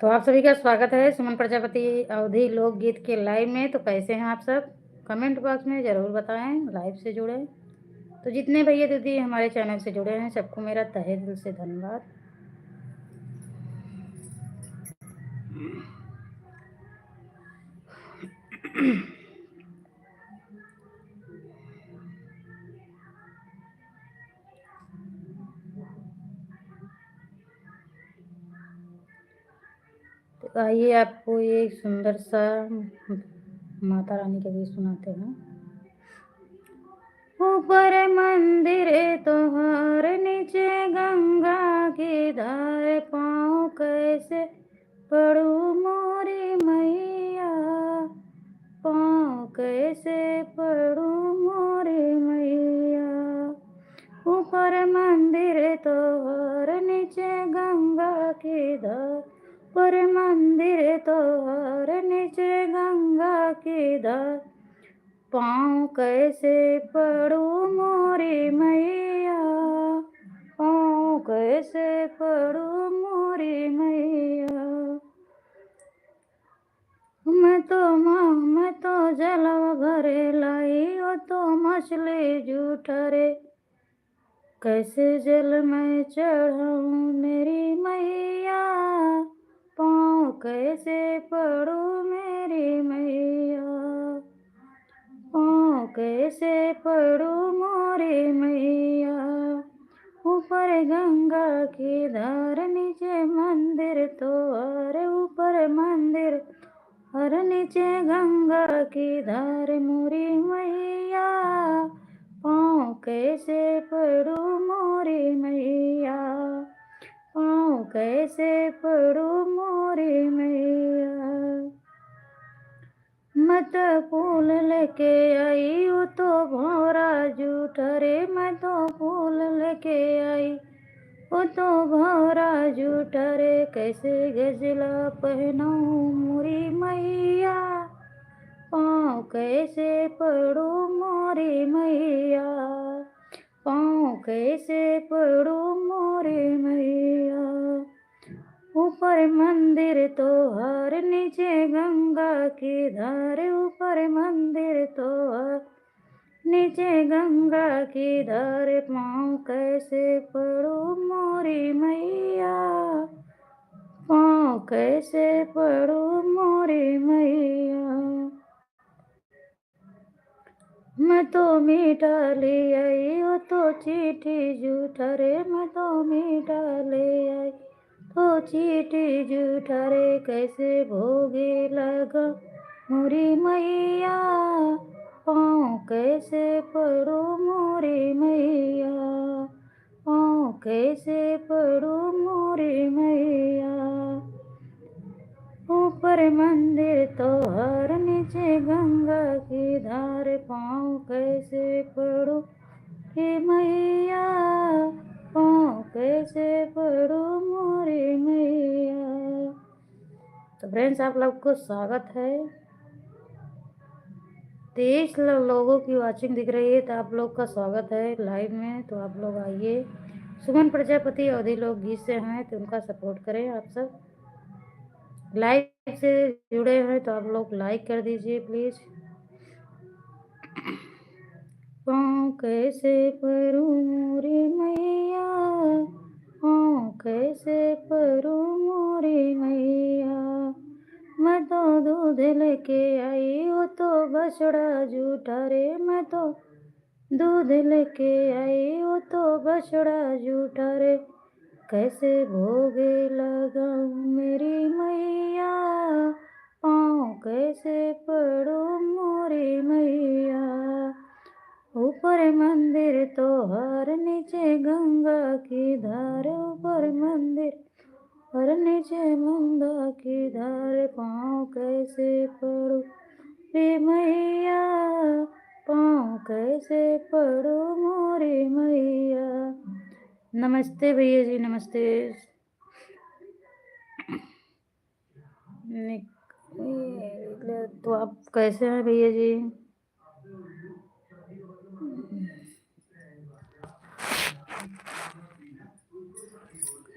तो आप सभी का स्वागत है सुमन प्रजापति अवधी लोकगीत के लाइव में। तो कैसे हैं आप सब? कमेंट बॉक्स में ज़रूर बताएं। लाइव से जुड़े तो जितने भैया दीदी हमारे चैनल से जुड़े हैं सबको मेरा तहे दिल से धन्यवाद। तो आइए आपको एक सुंदर सा माता रानी का गीत सुनाते हैं। ऊपर मंदिर तोहर नीचे गंगा की धार, पाँव कैसे पड़ू मोरी मैया, पाँव कैसे पड़ू मोरी मैया। ऊपर मंदिर तोहर नीचे गंगा की धार, ऊपर मंदिर तोहर नीचे गंगा की धार, पाँव कैसे पड़ू मोरी मैया, पाँव कैसे पड़ू मोरी मैया। मैं तो जलवा भरे लाई, ओ तो मछली जूठा रे, कैसे जल में चढ़ाऊँ मेरी मैया, पाँव कैसे पड़ू मेरी मैया, पाँव कैसे पड़ू मोरी मैया। ऊपर गंगा की धार नीचे मंदिर तो अरे, ऊपर मंदिर और नीचे गंगा की धार मोरी मैया, पाँव कैसे पड़ू मोरी मैया, पाँव कैसे पड़ू मोरी मैया। मत फूल लेके आई वो तो भौरा जूठा रे, मैं तो फूल लेके आई वो तो भौरा जूठा रे, कैसे गजला पहनाऊँ मोरी मैया, पाँव कैसे पड़ू मोरी मैया, पाँव कैसे पड़ू मोरी मैया। ऊपर मंदिर तो हर नीचे गंगा की धार, ऊपर मंदिर तो हर नीचे गंगा की धार, पाँव कैसे पड़ू मोरी मैया, पाँव कैसे पड़ू मोरी मैया। मैं तो मीठा ले आई वो तो चीठी जूठा रे, मैं तो मीठा ले आई तो चीठी जूठा रे, कैसे भोगे लगा मोरी मैया, पाँव कैसे पड़ू मोरी मैया, पाँव कैसे पड़ू मोरी मैया। ऊपर मंदिर तो हर नीचे गंगा की धार, पाँव कैसे पड़ू हे मैया, पाँव कैसे पड़ू मोरी मैया। तो फ्रेंड्स आप लोग को स्वागत है। 23 लोगों की वाचिंग दिख रही है, तो आप लोग का स्वागत है लाइव में। तो आप लोग आइए। सुमन प्रजापति अवधी लोग गीत से हैं तो उनका सपोर्ट करें। आप सब लाइव से जुड़े हैं तो आप लोग लाइक कर दीजिए प्लीज। पाँव कैसे पड़ू मोरी मैया, पाँव कैसे पड़ू मोरी मैया। मैं तो दूध लेके आई वो तो बछड़ा जूठा रे, मैं तो दूध लेके आई वो तो बछड़ा जूठा रे, कैसे भोगे लगाऊं मेरी मैया, पाँव कैसे पड़ू मोरी मैया। ऊपर मंदिर तो हर नीचे गंगा की धार, ऊपर मंदिर और नीचे गंगा की धार, पाँव कैसे पड़ू रे मैया, पाँव कैसे पड़ू मोरी मैया। नमस्ते भैया जी, नमस्ते। तो आप कैसे हैं भैया जी?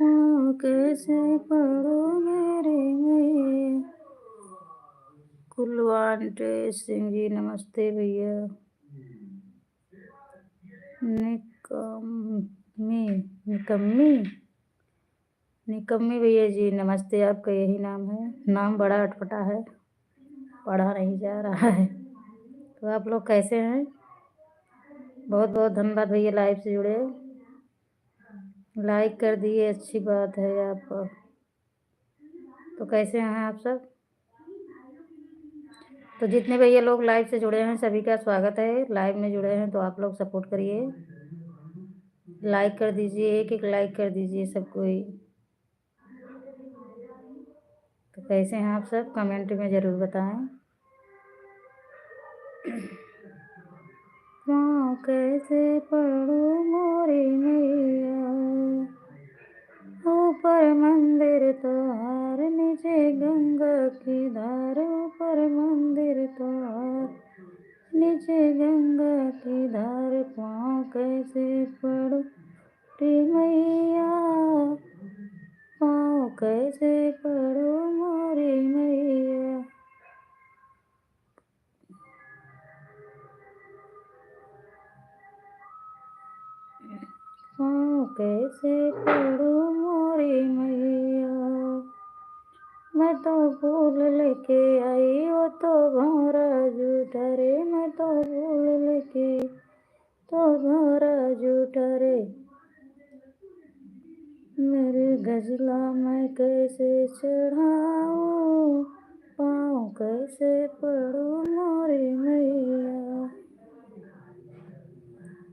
पाँव कैसे पढ़ूं मेरी मैया। कुलवंत सिंह जी नमस्ते भैया। निकम्मी निकम्मी निकम्मी भैया जी नमस्ते। आपका यही नाम है? नाम बड़ा अटपटा है, पढ़ा नहीं जा रहा है। तो आप लोग कैसे हैं? बहुत बहुत धन्यवाद भैया लाइव से जुड़े, लाइक कर दिए, अच्छी बात है आप। तो कैसे हैं आप सब? तो जितने भैया लोग लाइव से जुड़े हैं सभी का स्वागत है। लाइव में जुड़े हैं तो आप लोग सपोर्ट करिए, लाइक कर दीजिए, एक एक लाइक कर दीजिए सब कोई। तो कैसे हैं आप सब? कमेंट में ज़रूर बताएं। पाँव कैसे पढ़ूं मोरी मैया, ऊपर मंदिर तोहार नीचे गंगा की धार। ऊपर मंदिर तोहार नीचे गंगा की धार। पाँव कैसे पढ़ूं रे मैया, पाँव कैसे पढ़ूं मोरी मैया। पाँव कैसे पढ़ूं मोरी मैया। मैं तो फूल लेके आई वो तो भौरा जूठा रे। मैं तो फूल लेके तो भौरा जूठा रे। मेरे गजला मैं कैसे चढ़ाऊं, पाँव कैसे पढ़ूं मोरी मैया।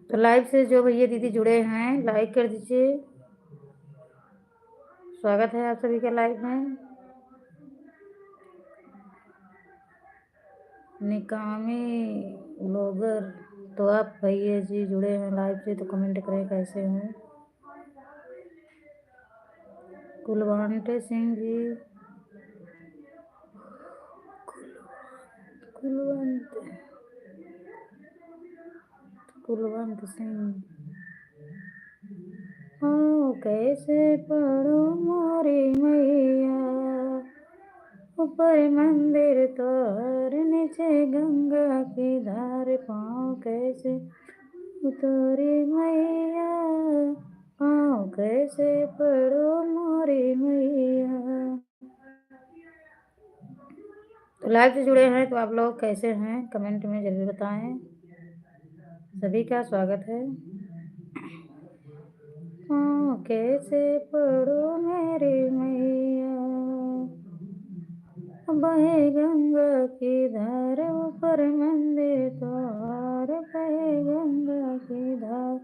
तो लाइव से जो भैया दीदी जुड़े हैं लाइक कर दीजिए, स्वागत है आप सभी का लाइव में। निकामी ब्लॉगर, तो आप भैया जी जुड़े हैं लाइव से तो कमेंट करें कैसे हैं। कुलवंत सिंह जी, कुलवंत सिंह। पाँव कैसे पढ़ूं मोरी मैया, ऊपर मंदिर तोहर नीचे गंगा की धार। पाँव कैसे उतरी मैया, पाँव कैसे पढ़ूं मोरी मैया। तो लाइव से जुड़े हैं तो आप लोग कैसे हैं कमेंट में जरूर बताएं, सभी का स्वागत है। पाँव कैसे पढ़ूं मेरी मैया, बहे गंगा की धार। ऊपर मंदिर तोहार बहे गंगा की धार।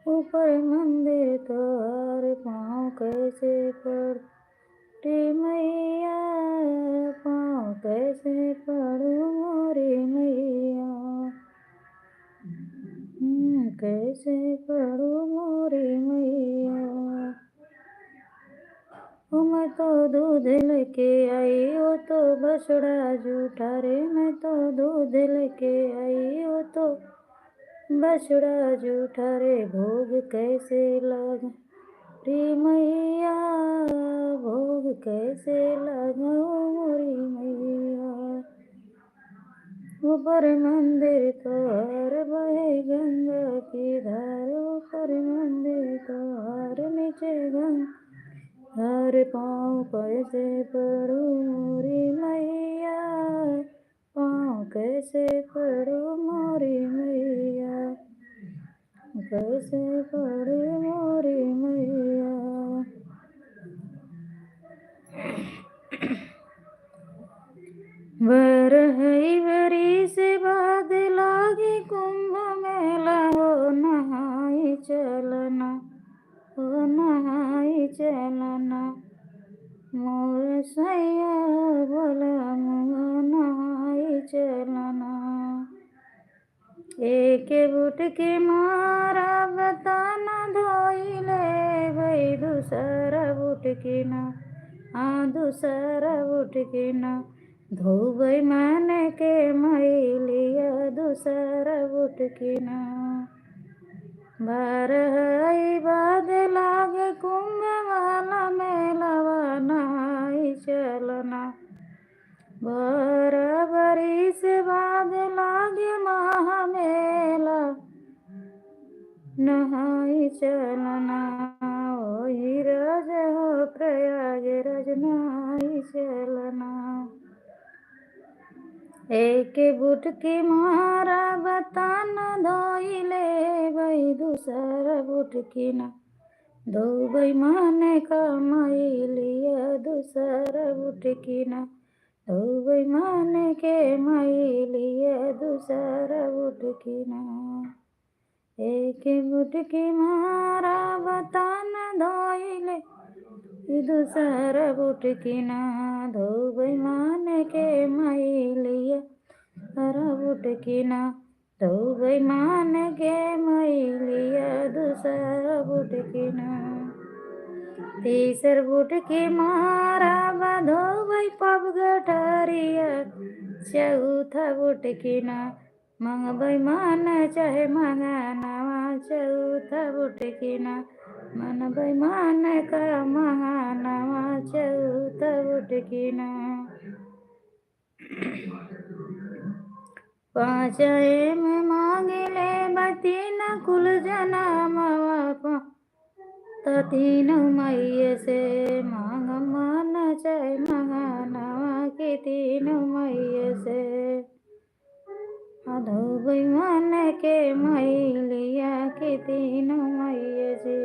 ऊपर मंदिर तोहार। पाँव कैसे पढ़ती मैया, पाँव कैसे पढ़ूं मोरी मैया। कैसे पढ़ूं मोरी मैया। मैं तो दूध लेके आई वो तो बछड़ा जूठा रे। मैं तो दूध लेके आई वो तो बछड़ा जूठा रे। भोग कैसे लगा रे मैया, भोग कैसे लगाऊं मोरी मैया। ऊपर मंदिर तोहार बहे गंगा की धार। ऊपर मंदिर तोहार नीचे गंगा हर। पाँव कैसे पढ़ूं मोरी मैया, पाँव कैसे पढ़ूं मोरी मैया। कैसे पढ़ूं मोरी मैया। बरहई बरी से बाद लागे कुंभ मेला। हो नहाई चलना, हो नहाई चलना मोर सैया बोला मुँह नहाई चलना। एक बुट के मारा बताना धोई ले भाई। दूसरा बुट की ना, हाँ दूसरा बुट की ना धोबई मान के मैलिया। दूसरा बुट की ना, बारहई बाद लागे कुंभ वाला मेलवा नहाई चलना। बरबरी से बाद लागे महामेला नहाई चलना। ओही रज हो प्रयाग रज नहाई चलना। एक बुटकी मारा बतान धोइले भाई दूसर बुटकी ना धोबई माने कमाई लिया दूसर बुटकी ना धोबई माने के माई लिया दूसर बुटकी ना। एक बुटकी मारा बतान धोइले दूसर बुटकी ना धोबई माने के माई लिया दूसर बुटकी ना धोबई माने के माई लिया दूसर बुटकी ना। तीसर बुटकी मारा धोबई पब गठरिया चौथा बुटकी ना मंगबई मान चाहे मंगानावा चौथा बुटकी ना मनबई मान का मंगानावा चौथा बुटकी ना। पाँचए में मांगिले बतीन कुल जनमवा तीन मैये से मांग मान चाहे मंगानावा की तीन मैये से धोबई मान के मैलिया की तीन मैये से।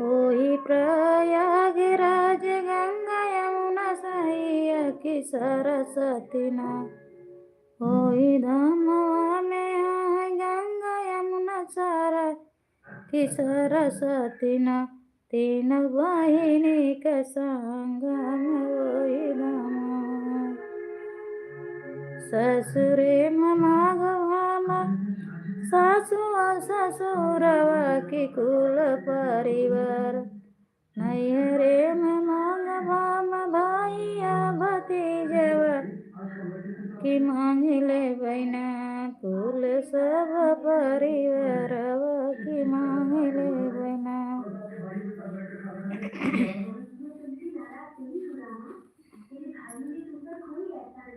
ओही प्रयागराज गंगा यमुना सहिया की सरस्वती ना ओही धामवा में है गंगा यमुना सारा की सरस्वती ना तीन बहिनी के संगम ओही धाम। ससुरे माघवाला सासु ससुरवा की कुल परिवार नैहरे में माघवा भैया भतीजवा की मांगिले बहना कुल सब परिवारवा की मांगिले बहना।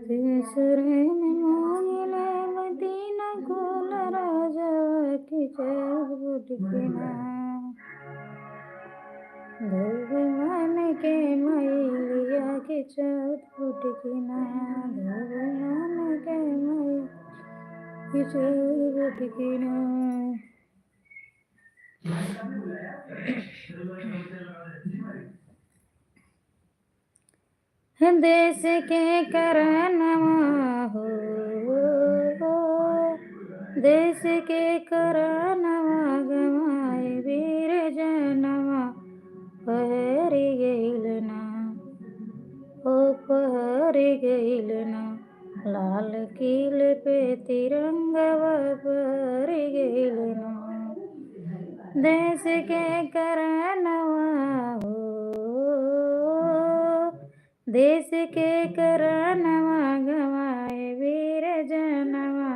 ससुरे में मांगिले बतीन कुल राजवा की चार बुटकी ना धोबई मान के मैलिया की चौथ बुटकी ना धोबई मान के मैलिया की चौथ बुटकी ना। देश के करनवा हो देश के करनवा गवाए वीर जनवा पहरी गइल ना ओ पहरी गइल ना लाल किले पे तिरंगवा पहरी गइल ना। देश के करनवा हो देश के करनवा गवाए वीर जनवा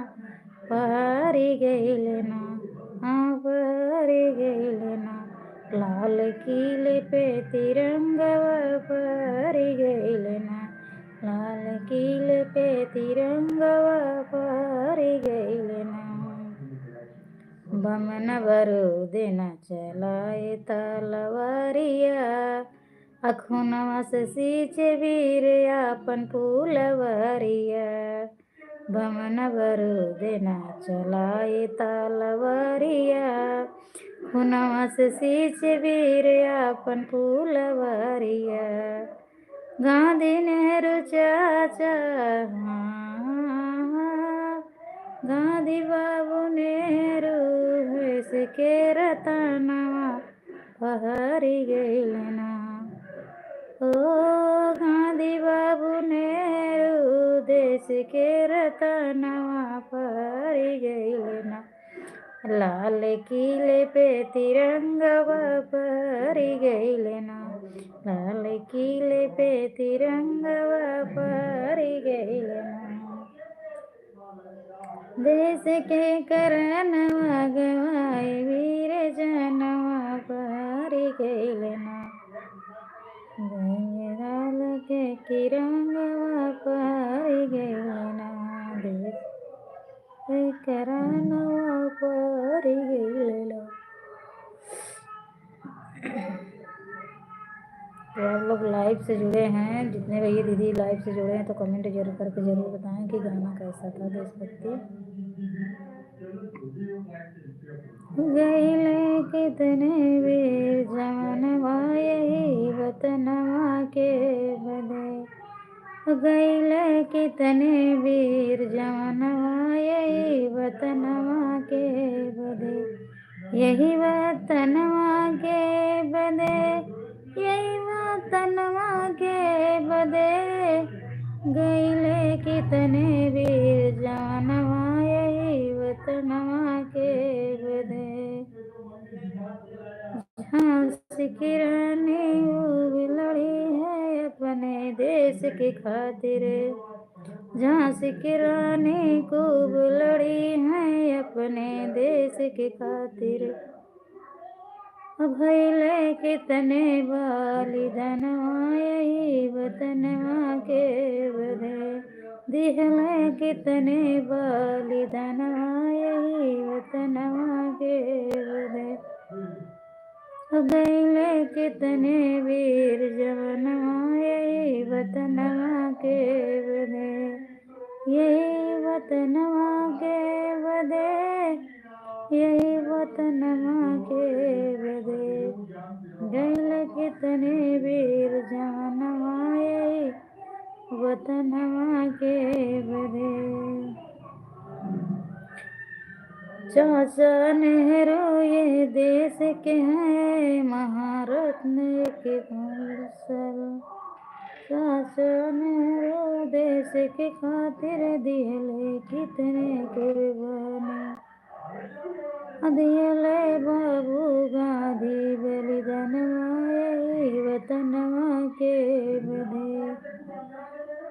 पहरी गइल ना पहरी गइल ना लाल किले पे तिरंगवा पहरी गइल ना लाल किले पे तिरंगवा पहरी गइल ना। बमन बरूदिन चलाए तलवारिया अखुनवा से सींचे वीर आपन फूलवरिया। बमन बरूदिन चलाए तलवारिया खुनवा से सींचे वीर आपन फूलवरिया। गांधी नेहरू चाचा गांधी बाबू नेहरू देश के रतनवा पहरी गइल ना ओ गांधी बाबू नेहरू देश के रतनवा पहरी गइल ना लाल किले पे तिरंगवा पहरी गइल ना लाल किले पे तिरंगवा पहरी गइल ना। देश के करनवा गवाए वीर जनवा पारी गैलना गंगराल के किरंगवा पारी गैलना देश के करनवा पारी गैलना। तो आप लोग लाइव से जुड़े हैं, जितने भैया दीदी लाइव से जुड़े हैं तो कमेंट जरूर करके जरूर बताएं कि गाना कैसा था देशभक्ति। गैले कितने वीर जवानवा यही वतनवा के बदे, गैले कितने वीर जवानवा यही वतनवा के बदे, यही वतनवा के बदे, यही वतनवा के बदे, गैले कितने वीर जवानवा यही वतनवा के बदे। झांसी की रानी वो लड़ी है अपने देश की खातिर, झांसी की रानी खूब लड़ी है अपने देश की खातिर, भैले कितने बलिदानवा यही वतनवा के बदे, दिहले कितने बलिदानवा यही वतनवा के बदे, गैले कितने वीर जवानवा यही वतनवा के बदे, यही वतनवा के बदे, यही वतनवा के बदे, गैले कितने वीर जवानवा यही वतनवा के बदे। चाचा नेहरू ये देश के हैं महारत्न के फलसर, चाचा नेहरू देश के खातिर दिहले कितने कुर्बानी, दिहले बाबू गांधी बलिदानवा यही वतनवा के बदे,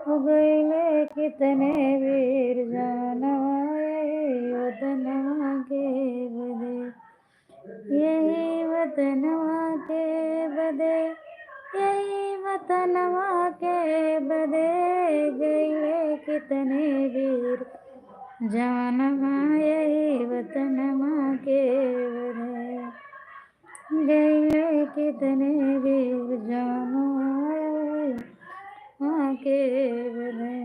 गैले कितने वीर जवानवा यही वतनवा के बदे, यही वतनवा के बदे, यही वतनवा के बदे, गैले कितने वीर जवानवा यही वतनवा के बदे, गैले कितने वीर जवानवा यही वतनवा के बदे।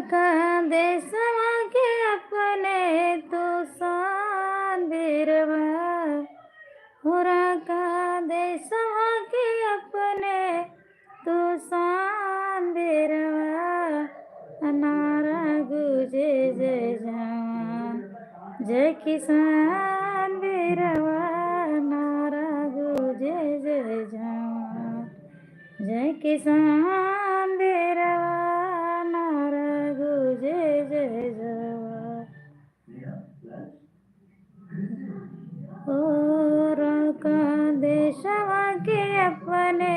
का देशवा के अपने तो शान बीरवा, का देशवा के अपने तो शान बीरवा, नारा गुजे जय जवान जय किसान बीरवा, नारा गुजे जय जवान जय किसान बीरवा, नारा गुजे जय जवान। और का देशवा के अपने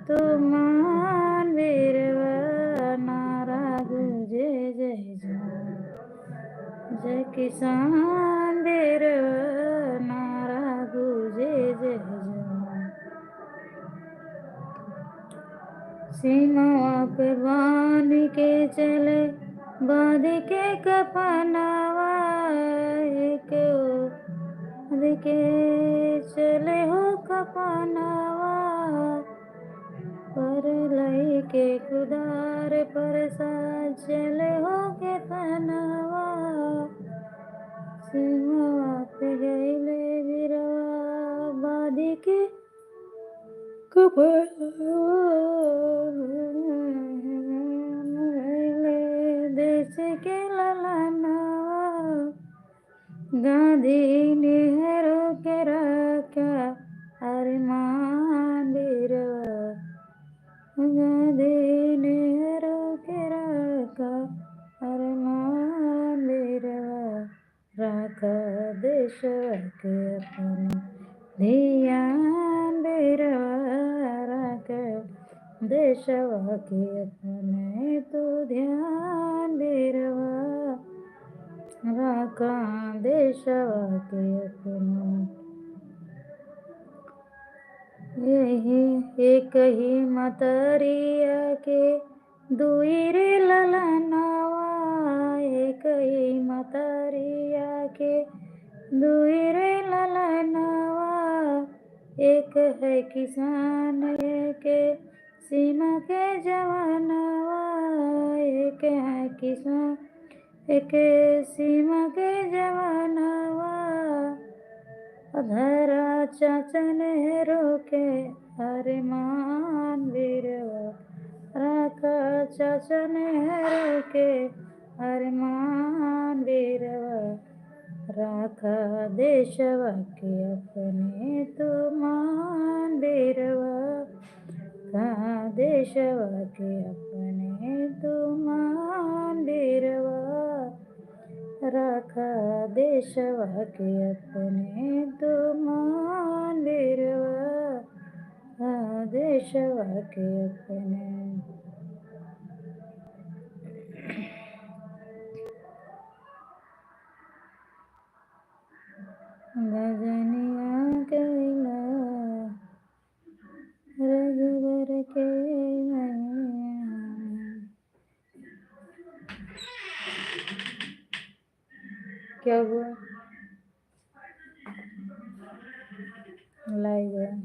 तुमान बीरवा, नारा गुजे जय जवान जय किसान बीरवा, नारा गुजे जय जवान। सीमा पे बांध के चले बांध के कफनवा, एक बांध के चले हो कफनवा, पर लई के खुदार पर साथ चले हो के तनवा, सीमा पे गैले बिरवा बांध के देश के ललनवा, गांधी नेहरू के रखा अरमान बीरवा, गांधी नेहरू के रखा अरमान बीरवा, रखा देश के अपने ध्यान बीरवा, रखा देशवा के अपने तो ध्यान बेरवा राखा देशवा के अपना। यही एक ही मतरिया के दुई रे ललनावा, एक ही मतरिया के दुई रे ललनावा। एक है किसान एक सीमा के जवानवा, एक है किसान एक सीमा के जवानवा। अधरा चाचन रोके अरमान वीरवा राखा चाचन रोके अरमान वीरवा राखा देशवा के अपने तुमान वीरवा का देशवा के अपने तुमान वीरवा राखा देशवा के अपने तुमान वीरवा देशवा के अपने। गजनिया कैला रघुवर के मैया। क्या हुआ? लाइव है।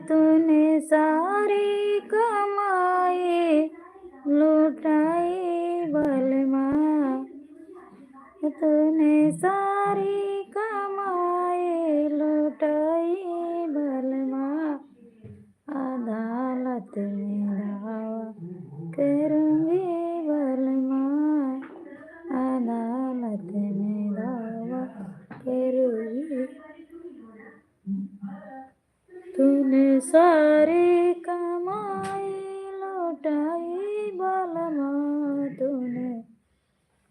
तूने सारी कमाई लुटाई बलमा, तूने सारी कमाई लुटाई बलमा। अदालत में दावा करूँगी बलमा, अदालत में दावा करूँगी। तूने सारी कमाई लुटाई बलमा, तूने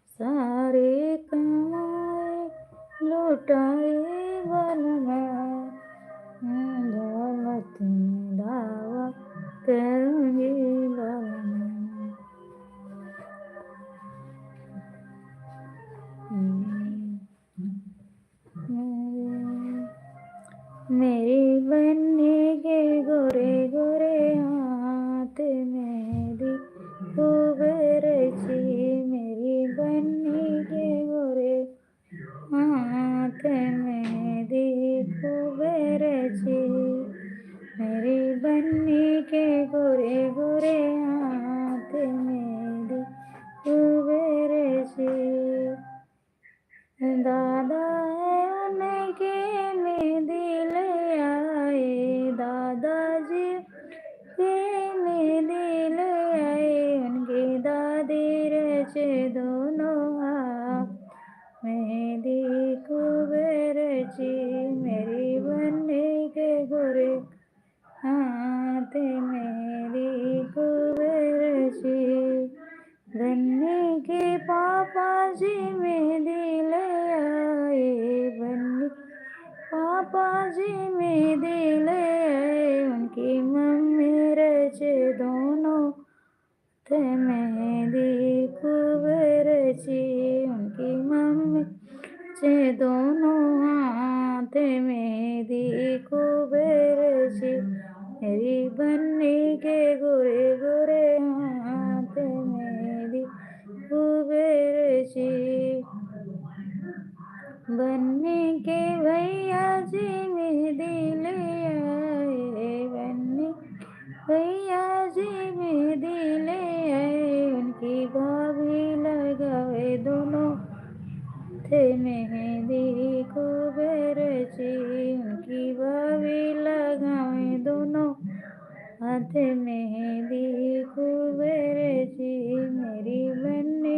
सारी कमाई लुटाई बलमा। अदालत में दावा करूँगी बलमा। मेरी बन्नी के गोरे गोरे हाथ मेरी खूब रची, मेरी बन्नी के गोरे हाथ मेरी खूब रची, मेरी बन्नी के गोरे गोरे हाथ मेरी खूब रची। दादा है उनके मेहंदी ले आए, दादाजी के मेहंदी ले आए। उनकी दादी रचे दोनों हाथ मेहंदी खूब रची, मेरी बन्नी के गोरे हाथ मेरी खूब रची। बन्नी के पापा जी मेहंदी ले आए, बन्नी पापा जी मेहंदी ले आए। उनकी मम्मी रचे दोनों थे मेहंदी खूब रची, उनकी मम्मी रचे दोनों हाथ मेहंदी खूब रची। मेरी बन्नी के गोरे गोरे हाथ मेरी खूब रची। बन्नी के भैया जी मेहंदी ले आए, बन्नी भैया जी मेहंदी ले आए। उनकी भाभी लगाए दोनों थे मेहंदी खूब रची, उनकी भाभी लगाए दोनों हाथ मेहंदी खूब रची। मेरी बन्नी